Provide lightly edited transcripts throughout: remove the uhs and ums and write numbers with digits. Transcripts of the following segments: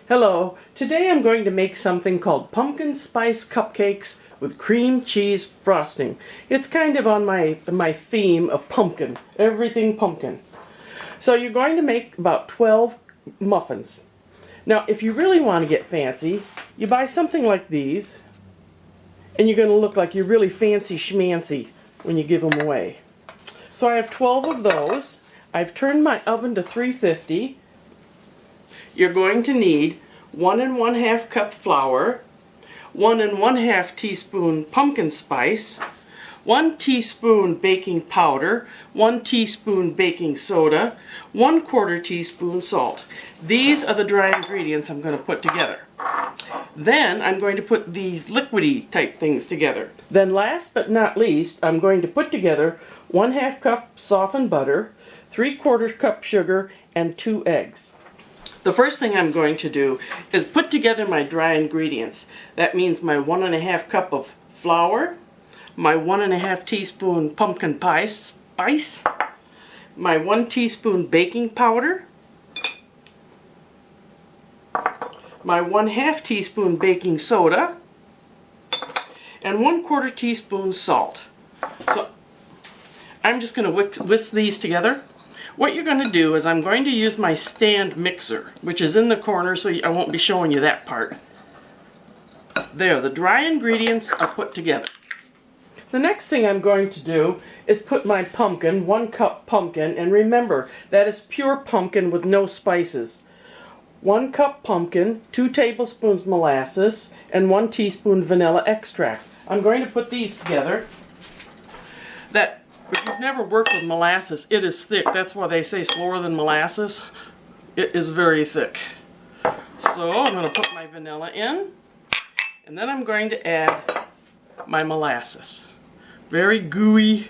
Hello, today I'm going to make something called pumpkin spice cupcakes with cream cheese frosting. It's kind of on my theme of pumpkin, everything pumpkin. So you're going to make about 12 muffins. Now if you really want to get fancy, you buy something like these and you're going to look like you're really fancy schmancy when you give them away. So I have 12 of those. I've turned my oven to 350. You're going to need 1 1/2 cup flour, 1 1/2 teaspoon pumpkin spice, 1 teaspoon baking powder, 1 teaspoon baking soda, 1/4 teaspoon salt. These are the dry ingredients I'm going to put together. Then I'm going to put these liquidy type things together. Then last but not least, I'm going to put together 1/2 cup softened butter, 3/4 cup sugar, and 2 eggs. The first thing I'm going to do is put together my dry ingredients. That means my 1 1/2 cup of flour, my 1 1/2 teaspoon pumpkin pie spice, my 1 teaspoon baking powder, my 1/2 teaspoon baking soda, and 1/4 teaspoon salt. So I'm just going to whisk these together. What you're going to do is I'm going to use my stand mixer, which is in the corner, so I won't be showing you that part. There, the dry ingredients are put together. The next thing I'm going to do is put my pumpkin, 1 cup pumpkin, and remember, that is pure pumpkin with no spices. 1 cup pumpkin, 2 tablespoons molasses, and 1 teaspoon vanilla extract. I'm going to put these together. If you've never worked with molasses, it is thick. That's why they say slower than molasses. It is very thick. So I'm going to put my vanilla in, and then I'm going to add my molasses. Very gooey.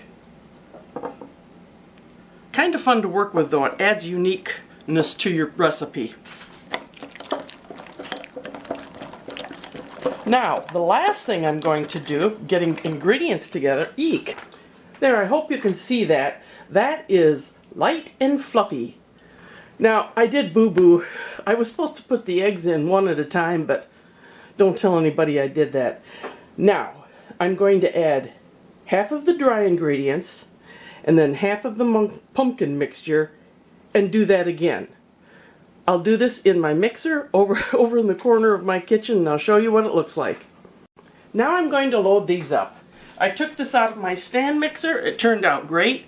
Kind of fun to work with though. It adds uniqueness to your recipe. Now, the last thing I'm going to do, getting ingredients together, eek. There, I hope you can see that. That is light and fluffy. Now, I did boo-boo. I was supposed to put the eggs in one at a time, but don't tell anybody I did that. Now, I'm going to add half of the dry ingredients and then half of the pumpkin mixture and do that again. I'll do this in my mixer over in the corner of my kitchen, and I'll show you what it looks like. Now I'm going to load these up. I took this out of my stand mixer. It turned out great.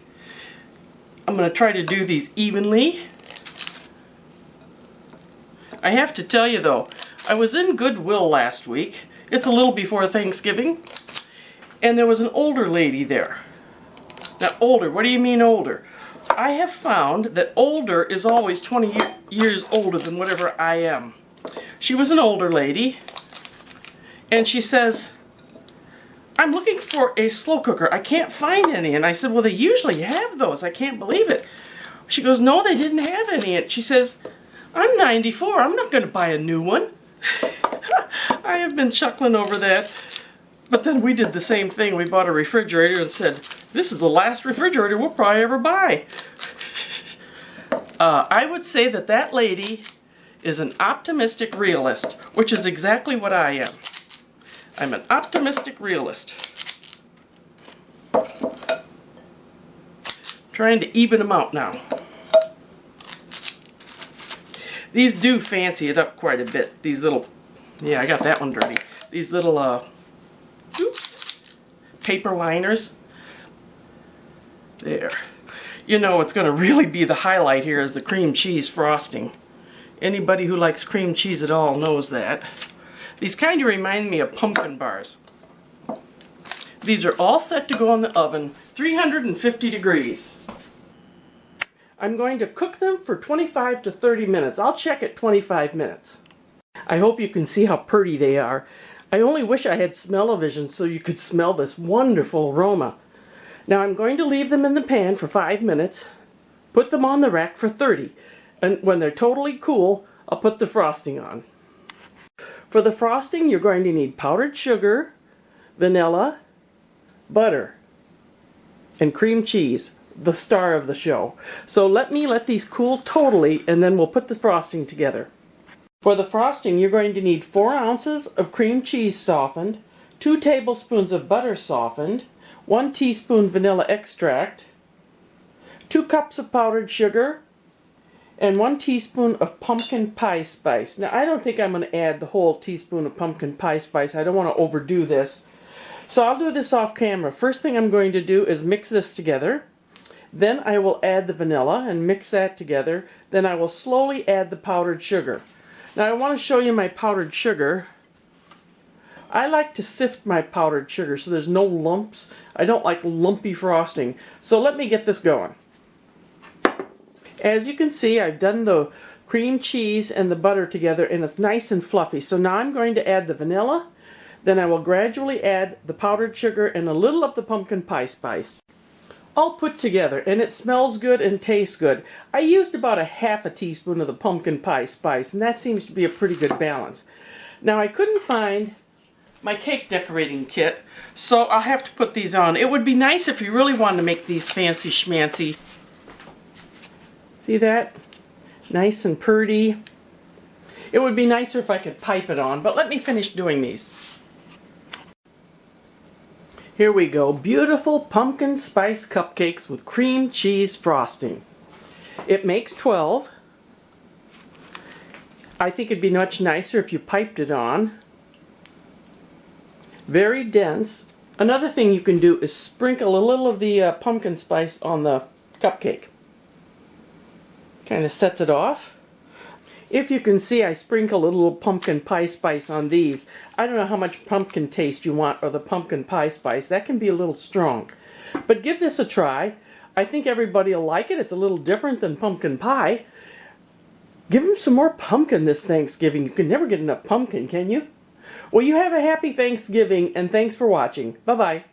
I'm going to try to do these evenly. I have to tell you though, I was in Goodwill last week. It's a little before Thanksgiving. And there was an older lady there. Now older, what do you mean older? I have found that older is always 20 years older than whatever I am. She was an older lady. And she says, I'm looking for a slow cooker. I can't find any. And I said, well, they usually have those. I can't believe it. She goes, no, they didn't have any. And she says, I'm 94. I'm not going to buy a new one. I have been chuckling over that. But then we did the same thing. We bought a refrigerator and said, this is the last refrigerator we'll probably ever buy. I would say that that lady is an optimistic realist, which is exactly what I am. I'm an optimistic realist. Trying to even them out now. These do fancy it up quite a bit. These little, yeah, I got that one dirty. These little, paper liners. There. You know, it's going to really be the highlight here is the cream cheese frosting. Anybody who likes cream cheese at all knows that. These kind of remind me of pumpkin bars. These are all set to go in the oven, 350 degrees. I'm going to cook them for 25 to 30 minutes. I'll check at 25 minutes. I hope you can see how pretty they are. I only wish I had smell-o-vision so you could smell this wonderful aroma. Now I'm going to leave them in the pan for 5 minutes, put them on the rack for 30, and when they're totally cool, I'll put the frosting on. For the frosting, you're going to need powdered sugar, vanilla, butter, and cream cheese, the star of the show. So let these cool totally, and then we'll put the frosting together. For the frosting, you're going to need 4 ounces of cream cheese softened, 2 tablespoons of butter softened, 1 teaspoon vanilla extract, 2 cups of powdered sugar, and 1 teaspoon of pumpkin pie spice. Now, I don't think I'm going to add the whole teaspoon of pumpkin pie spice. I don't want to overdo this. So I'll do this off camera. First thing I'm going to do is mix this together. Then I will add the vanilla and mix that together. Then I will slowly add the powdered sugar. Now I want to show you my powdered sugar. I like to sift my powdered sugar so there's no lumps. I don't like lumpy frosting. So let me get this going. As you can see, I've done the cream cheese and the butter together and it's nice and fluffy. So now I'm going to add the vanilla. Then I will gradually add the powdered sugar and a little of the pumpkin pie spice. All put together, and it smells good and tastes good. I used about a half a teaspoon of the pumpkin pie spice, and that seems to be a pretty good balance. Now I couldn't find my cake decorating kit, so I'll have to put these on. It would be nice if you really wanted to make these fancy schmancy. See that? Nice and pretty. It would be nicer if I could pipe it on, but let me finish doing these. Here we go, beautiful pumpkin spice cupcakes with cream cheese frosting. It makes 12. I think it'd be much nicer if you piped it on. Very dense. Another thing you can do is sprinkle a little of the pumpkin spice on the cupcake. Kind of sets it off. If you can see, I sprinkle a little pumpkin pie spice on these. I don't know how much pumpkin taste you want or the pumpkin pie spice. That can be a little strong. But give this a try. I think everybody will like it. It's a little different than pumpkin pie. Give them some more pumpkin this Thanksgiving. You can never get enough pumpkin, can you? Well, you have a happy Thanksgiving, and thanks for watching. Bye-bye.